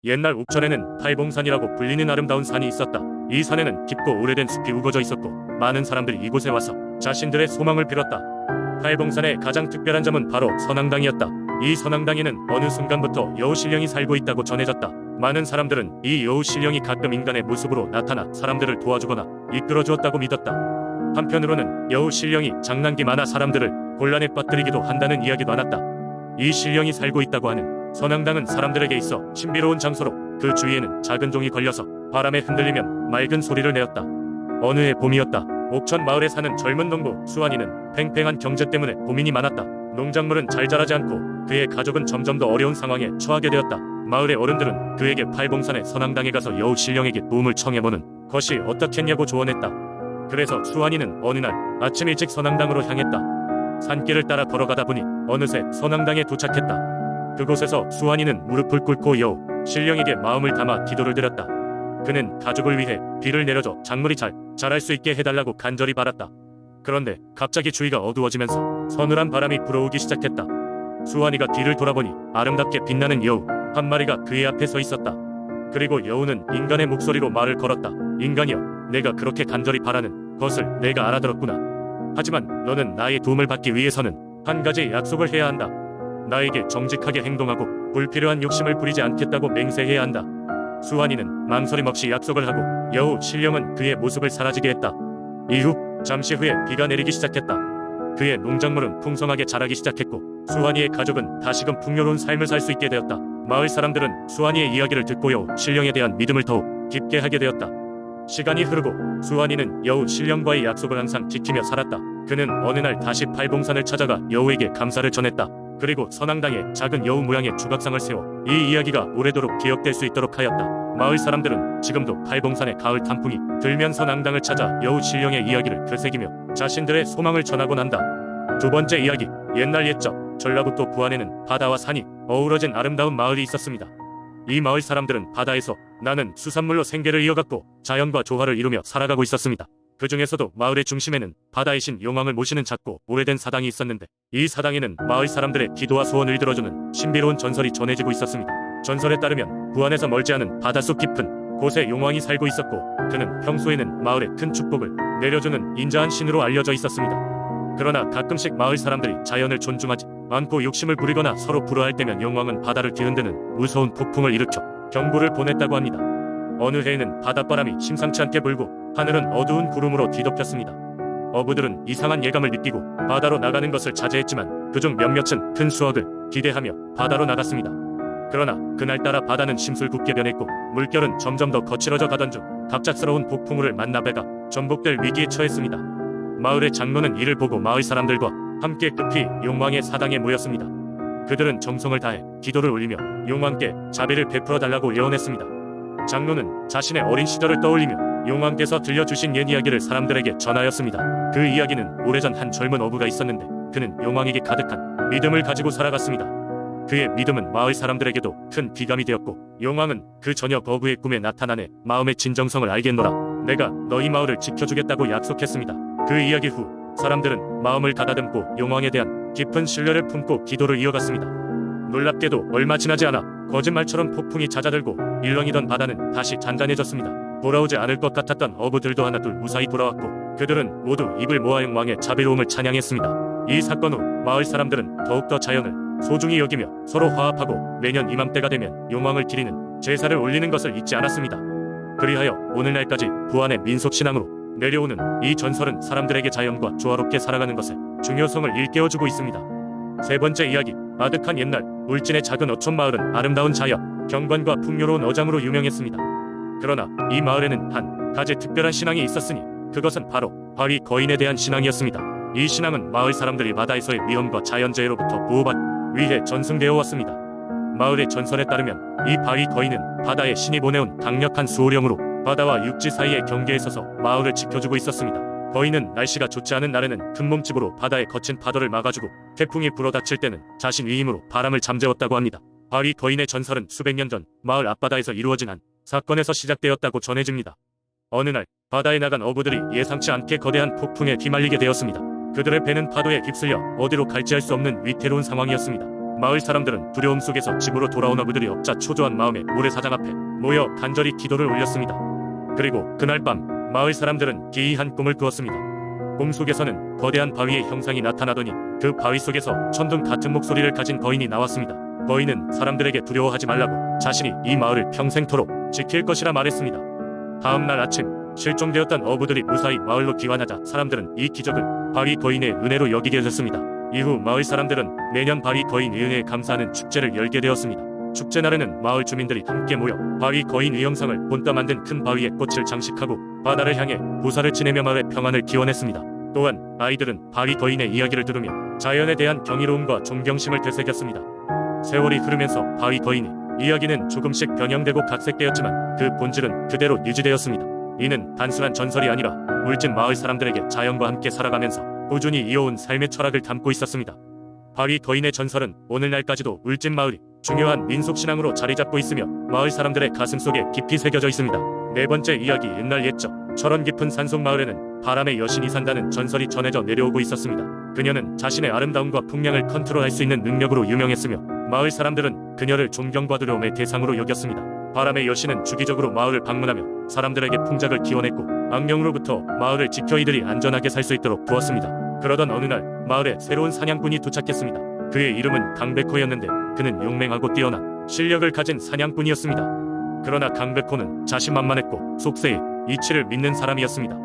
옛날 옥천에는 팔봉산이라고 불리는 아름다운 산이 있었다. 이 산에는 깊고 오래된 숲이 우거져 있었고 많은 사람들이 이곳에 와서 자신들의 소망을 빌었다. 팔봉산의 가장 특별한 점은 바로 선앙당이었다. 이 선앙당에는 어느 순간부터 여우신령이 살고 있다고 전해졌다. 많은 사람들은 이 여우신령이 가끔 인간의 모습으로 나타나 사람들을 도와주거나 이끌어주었다고 믿었다. 한편으로는 여우신령이 장난기 많아 사람들을 곤란에 빠뜨리기도 한다는 이야기도 많았다. 이 신령이 살고 있다고 하는 선앙당은 사람들에게 있어 신비로운 장소로 그 주위에는 작은 종이 걸려서 바람에 흔들리면 맑은 소리를 내었다. 어느 해 봄이었다. 옥천 마을에 사는 젊은 농부 수환이는 팽팽한 경제 때문에 고민이 많았다. 농작물은 잘 자라지 않고 그의 가족은 점점 더 어려운 상황에 처하게 되었다. 마을의 어른들은 그에게 팔봉산의 선앙당에 가서 여우신령에게 도움을 청해보는 것이 어떻겠냐고 조언했다. 그래서 수환이는 어느 날 아침 일찍 선앙당으로 향했다. 산길을 따라 걸어가다 보니 어느새 선앙당에 도착했다. 그곳에서 수환이는 무릎을 꿇고 여우 신령에게 마음을 담아 기도를 드렸다. 그는 가족을 위해 비를 내려줘 작물이 잘 자랄 수 있게 해달라고 간절히 바랐다. 그런데 갑자기 주위가 어두워지면서 서늘한 바람이 불어오기 시작했다. 수환이가 뒤를 돌아보니 아름답게 빛나는 여우 한 마리가 그의 앞에 서 있었다. 그리고 여우는 인간의 목소리로 말을 걸었다. 인간이여, 내가 그렇게 간절히 바라는 것을 내가 알아들었구나. 하지만 너는 나의 도움을 받기 위해서는 한 가지 약속을 해야 한다. 나에게 정직하게 행동하고 불필요한 욕심을 부리지 않겠다고 맹세해야 한다. 수환이는 망설임 없이 약속을 하고 여우 신령은 그의 모습을 사라지게 했다. 이후 잠시 후에 비가 내리기 시작했다. 그의 농작물은 풍성하게 자라기 시작했고 수환이의 가족은 다시금 풍요로운 삶을 살 수 있게 되었다. 마을 사람들은 수환이의 이야기를 듣고 여우 신령에 대한 믿음을 더욱 깊게 하게 되었다. 시간이 흐르고 수환이는 여우 신령과의 약속을 항상 지키며 살았다. 그는 어느 날 다시 팔봉산을 찾아가 여우에게 감사를 전했다. 그리고 선앙당에 작은 여우 모양의 주각상을 세워 이 이야기가 오래도록 기억될 수 있도록 하였다. 마을 사람들은 지금도 팔봉산의 가을 단풍이 들면 선앙당을 찾아 여우 신령의 이야기를 되새기며 자신들의 소망을 전하곤 한다. 두 번째 이야기, 옛날 옛적 전라북도 부안에는 바다와 산이 어우러진 아름다운 마을이 있었습니다. 이 마을 사람들은 바다에서 나는 수산물로 생계를 이어갔고 자연과 조화를 이루며 살아가고 있었습니다. 그 중에서도 마을의 중심에는 바다의 신 용왕을 모시는 작고 오래된 사당이 있었는데 이 사당에는 마을 사람들의 기도와 소원을 들어주는 신비로운 전설이 전해지고 있었습니다. 전설에 따르면 부안에서 멀지 않은 바닷속 깊은 곳에 용왕이 살고 있었고 그는 평소에는 마을에 큰 축복을 내려주는 인자한 신으로 알려져 있었습니다. 그러나 가끔씩 마을 사람들이 자연을 존중하지 않고 욕심을 부리거나 서로 불화할 때면 용왕은 바다를 뒤흔드는 무서운 폭풍을 일으켜 경고를 보냈다고 합니다. 어느 해에는 바닷바람이 심상치 않게 불고 하늘은 어두운 구름으로 뒤덮였습니다. 어부들은 이상한 예감을 느끼고 바다로 나가는 것을 자제했지만 그중 몇몇은 큰 수확을 기대하며 바다로 나갔습니다. 그러나 그날따라 바다는 심술궂게 변했고 물결은 점점 더 거칠어져 가던 중 갑작스러운 폭풍우를 만나 배가 전복될 위기에 처했습니다. 마을의 장로는 이를 보고 마을 사람들과 함께 급히 용왕의 사당에 모였습니다. 그들은 정성을 다해 기도를 올리며 용왕께 자비를 베풀어 달라고 예언했습니다. 장로는 자신의 어린 시절을 떠올리며 용왕께서 들려주신 옛 이야기를 사람들에게 전하였습니다. 그 이야기는 오래전 한 젊은 어부가 있었는데 그는 용왕에게 가득한 믿음을 가지고 살아갔습니다. 그의 믿음은 마을 사람들에게도 큰 비감이 되었고 용왕은 그 저녁 어부의 꿈에 나타나네 마음의 진정성을 알겠노라. 내가 너희 마을을 지켜주겠다고 약속했습니다. 그 이야기 후 사람들은 마음을 가다듬고 용왕에 대한 깊은 신뢰를 품고 기도를 이어갔습니다. 놀랍게도 얼마 지나지 않아 거짓말처럼 폭풍이 잦아들고 일렁이던 바다는 다시 잔잔해졌습니다. 돌아오지 않을 것 같았던 어부들도 하나둘 무사히 돌아왔고 그들은 모두 입을 모아 용왕의 자비로움을 찬양했습니다. 이 사건 후 마을 사람들은 더욱더 자연을 소중히 여기며 서로 화합하고 매년 이맘때가 되면 용왕을 기리는 제사를 올리는 것을 잊지 않았습니다. 그리하여 오늘날까지 부안의 민속신앙으로 내려오는 이 전설은 사람들에게 자연과 조화롭게 살아가는 것의 중요성을 일깨워주고 있습니다. 세 번째 이야기, 아득한 옛날 울진의 작은 어촌 마을은 아름다운 자연, 경관과 풍요로운 어장으로 유명했습니다. 그러나 이 마을에는 한 가지 특별한 신앙이 있었으니 그것은 바로 바위 거인에 대한 신앙이었습니다. 이 신앙은 마을 사람들이 바다에서의 위험과 자연재해로부터 보호받기 위해 전승되어 왔습니다. 마을의 전설에 따르면 이 바위 거인은 바다의 신이 보내온 강력한 수호령으로 바다와 육지 사이의 경계에 서서 마을을 지켜주고 있었습니다. 거인은 날씨가 좋지 않은 날에는 큰 몸집으로 바다의 거친 파도를 막아주고 태풍이 불어닥칠 때는 자신 위 힘으로 바람을 잠재웠다고 합니다. 바위 거인의 전설은 수백 년 전 마을 앞바다에서 이루어진 한 사건에서 시작되었다고 전해집니다. 어느 날 바다에 나간 어부들이 예상치 않게 거대한 폭풍에 휘말리게 되었습니다. 그들의 배는 파도에 휩쓸려 어디로 갈지 알 수 없는 위태로운 상황이었습니다. 마을 사람들은 두려움 속에서 집으로 돌아온 어부들이 없자 초조한 마음에 모래사장 앞에 모여 간절히 기도를 올렸습니다. 그리고 그날 밤 마을 사람들은 기이한 꿈을 꾸었습니다. 꿈 속에서는 거대한 바위의 형상이 나타나더니 그 바위 속에서 천둥 같은 목소리를 가진 거인이 나왔습니다. 거인은 사람들에게 두려워하지 말라고 자신이 이 마을을 평생토록 지킬 것이라 말했습니다. 다음 날 아침 실종되었던 어부들이 무사히 마을로 귀환하자 사람들은 이 기적을 바위 거인의 은혜로 여기게 됐습니다. 이후 마을 사람들은 매년 바위 거인의 은혜에 감사하는 축제를 열게 되었습니다. 축제 날에는 마을 주민들이 함께 모여 바위 거인의 형상을 본따 만든 큰 바위에 꽃을 장식하고 바다를 향해 부사를 지내며 마을의 평안을 기원했습니다. 또한 아이들은 바위 거인의 이야기를 들으며 자연에 대한 경이로움과 존경심을 되새겼습니다. 세월이 흐르면서 바위 거인의 이야기는 조금씩 변형되고 각색되었지만 그 본질은 그대로 유지되었습니다. 이는 단순한 전설이 아니라 울진 마을 사람들에게 자연과 함께 살아가면서 꾸준히 이어온 삶의 철학을 담고 있었습니다. 바위 거인의 전설은 오늘날까지도 울진 마을이 중요한 민속신앙으로 자리잡고 있으며 마을 사람들의 가슴속에 깊이 새겨져 있습니다. 네 번째 이야기. 옛날 옛적 철원 깊은 산속 마을에는 바람의 여신이 산다는 전설이 전해져 내려오고 있었습니다. 그녀는 자신의 아름다움과 풍량을 컨트롤할 수 있는 능력으로 유명했으며 마을 사람들은 그녀를 존경과 두려움의 대상으로 여겼습니다. 바람의 여신은 주기적으로 마을을 방문하며 사람들에게 풍작을 기원했고 악령으로부터 마을을 지켜 이들이 안전하게 살 수 있도록 도왔습니다. 그러던 어느 날 마을에 새로운 사냥꾼이 도착했습니다. 그의 이름은 강백호였는데 그는 용맹하고 뛰어난 실력을 가진 사냥꾼이었습니다. 그러나 강백호는 자신만만했고 속세의 이치를 믿는 사람이었습니다.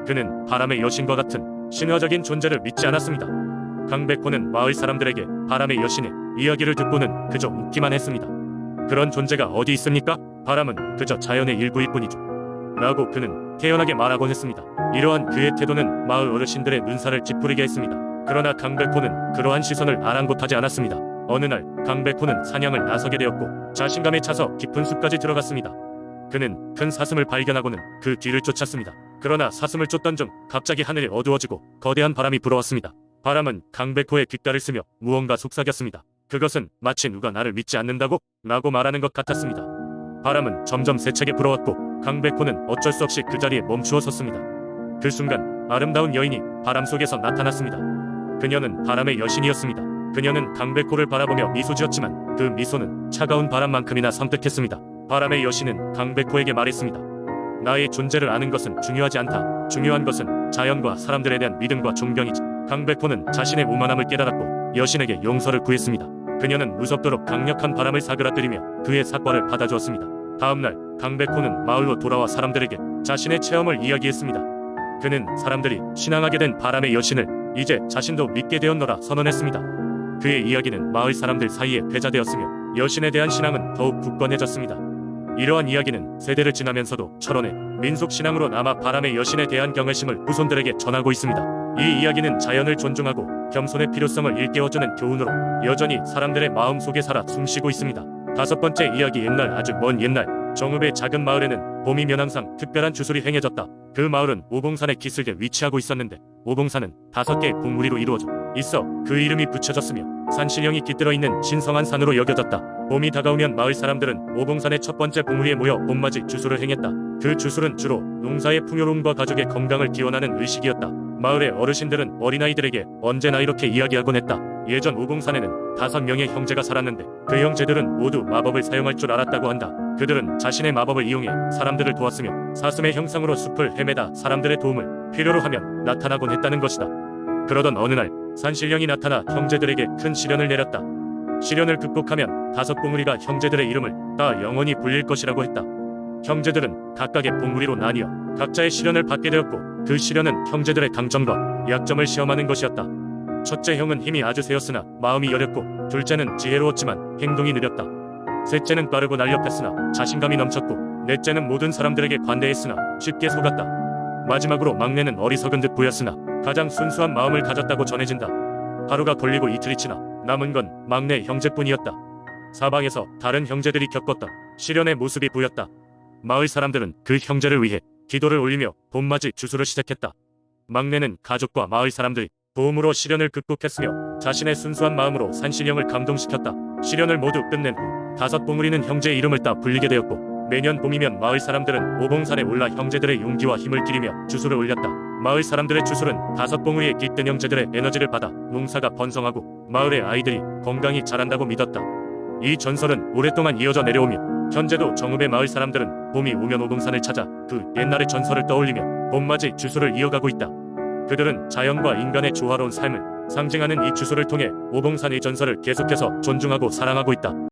그는 바람의 여신과 같은 신화적인 존재를 믿지 않았습니다. 강백호는 마을 사람들에게 바람의 여신의 이야기를 듣고는 그저 웃기만 했습니다. 그런 존재가 어디 있습니까? 바람은 그저 자연의 일부일 뿐이죠 라고 그는 태연하게 말하곤 했습니다. 이러한 그의 태도는 마을 어르신들의 눈살을 찌푸리게 했습니다. 그러나 강백호는 그러한 시선을 아랑곳하지 않았습니다. 어느 날 강백호는 사냥을 나서게 되었고 자신감에 차서 깊은 숲까지 들어갔습니다. 그는 큰 사슴을 발견하고는 그 뒤를 쫓았습니다. 그러나 사슴을 쫓던 중 갑자기 하늘이 어두워지고 거대한 바람이 불어왔습니다. 바람은 강백호의 귓가를 쓰며 무언가 속삭였습니다. 그것은 마치 누가 나를 믿지 않는다고? 라고 말하는 것 같았습니다. 바람은 점점 세차게 불어왔고 강백호는 어쩔 수 없이 그 자리에 멈추어 섰습니다. 그 순간 아름다운 여인이 바람 속에서 나타났습니다. 그녀는 바람의 여신이었습니다. 그녀는 강백호를 바라보며 미소 지었지만 그 미소는 차가운 바람만큼이나 섬뜩했습니다. 바람의 여신은 강백호에게 말했습니다. 나의 존재를 아는 것은 중요하지 않다. 중요한 것은 자연과 사람들에 대한 믿음과 존경이지. 강백호는 자신의 오만함을 깨달았고 여신에게 용서를 구했습니다. 그녀는 무섭도록 강력한 바람을 사그라뜨리며 그의 사과를 받아주었습니다. 다음날 강백호는 마을로 돌아와 사람들에게 자신의 체험을 이야기했습니다. 그는 사람들이 신앙하게 된 바람의 여신을 이제 자신도 믿게 되었노라 선언했습니다. 그의 이야기는 마을 사람들 사이에 회자되었으며 여신에 대한 신앙은 더욱 굳건해졌습니다. 이러한 이야기는 세대를 지나면서도 철원의 민속신앙으로 남아 바람의 여신에 대한 경외심을 후손들에게 전하고 있습니다. 이 이야기는 자연을 존중하고 겸손의 필요성을 일깨워주는 교훈으로 여전히 사람들의 마음속에 살아 숨쉬고 있습니다. 다섯 번째 이야기. 옛날 아주 먼 옛날 정읍의 작은 마을에는 봄이면 항상 특별한 주술이 행해졌다. 그 마을은 오봉산에 기슭에 위치하고 있었는데 오봉산은 5개의 봉우리로 이루어져 있어 그 이름이 붙여졌으며 산신령이 깃들어 있는 신성한 산으로 여겨졌다. 봄이 다가오면 마을 사람들은 오봉산의 첫 번째 봉우리에 모여 봄맞이 주술을 행했다. 그 주술은 주로 농사의 풍요로움과 가족의 건강을 기원하는 의식이었다. 마을의 어르신들은 어린아이들에게 언제나 이렇게 이야기하곤 했다. 예전 오봉산에는 5명의 형제가 살았는데 그 형제들은 모두 마법을 사용할 줄 알았다고 한다. 그들은 자신의 마법을 이용해 사람들을 도왔으며 사슴의 형상으로 숲을 헤매다 사람들의 도움을 필요로 하면 나타나곤 했다는 것이다. 그러던 어느 날 산신령이 나타나 형제들에게 큰 시련을 내렸다. 시련을 극복하면 5봉우리가 형제들의 이름을 다 영원히 불릴 것이라고 했다. 형제들은 각각의 봉우리로 나뉘어 각자의 시련을 받게 되었고 그 시련은 형제들의 강점과 약점을 시험하는 것이었다. 첫째 형은 힘이 아주 세었으나 마음이 여렸고 둘째는 지혜로웠지만 행동이 느렸다. 셋째는 빠르고 날렵했으나 자신감이 넘쳤고 넷째는 모든 사람들에게 관대했으나 쉽게 속았다. 마지막으로 막내는 어리석은 듯 보였으나 가장 순수한 마음을 가졌다고 전해진다. 하루가 걸리고 이틀이 지나 남은 건 막내 형제뿐이었다. 사방에서 다른 형제들이 겪었던 시련의 모습이 보였다. 마을 사람들은 그 형제를 위해 기도를 올리며 봄맞이 주술을 시작했다. 막내는 가족과 마을 사람들이 도움으로 시련을 극복했으며 자신의 순수한 마음으로 산신령을 감동시켰다. 시련을 모두 끝낸 후 5봉우리는 형제의 이름을 따 불리게 되었고 매년 봄이면 마을 사람들은 오봉산에 올라 형제들의 용기와 힘을 기리며 주술을 올렸다. 마을 사람들의 주술은 5봉우리의 깃든 형제들의 에너지를 받아 농사가 번성하고 마을의 아이들이 건강히 자란다고 믿었다. 이 전설은 오랫동안 이어져 내려오며 현재도 정읍의 마을 사람들은 봄이 오면 오봉산을 찾아 그 옛날의 전설을 떠올리며 봄맞이 주술을 이어가고 있다. 그들은 자연과 인간의 조화로운 삶을 상징하는 이 주술을 통해 오봉산의 전설을 계속해서 존중하고 사랑하고 있다.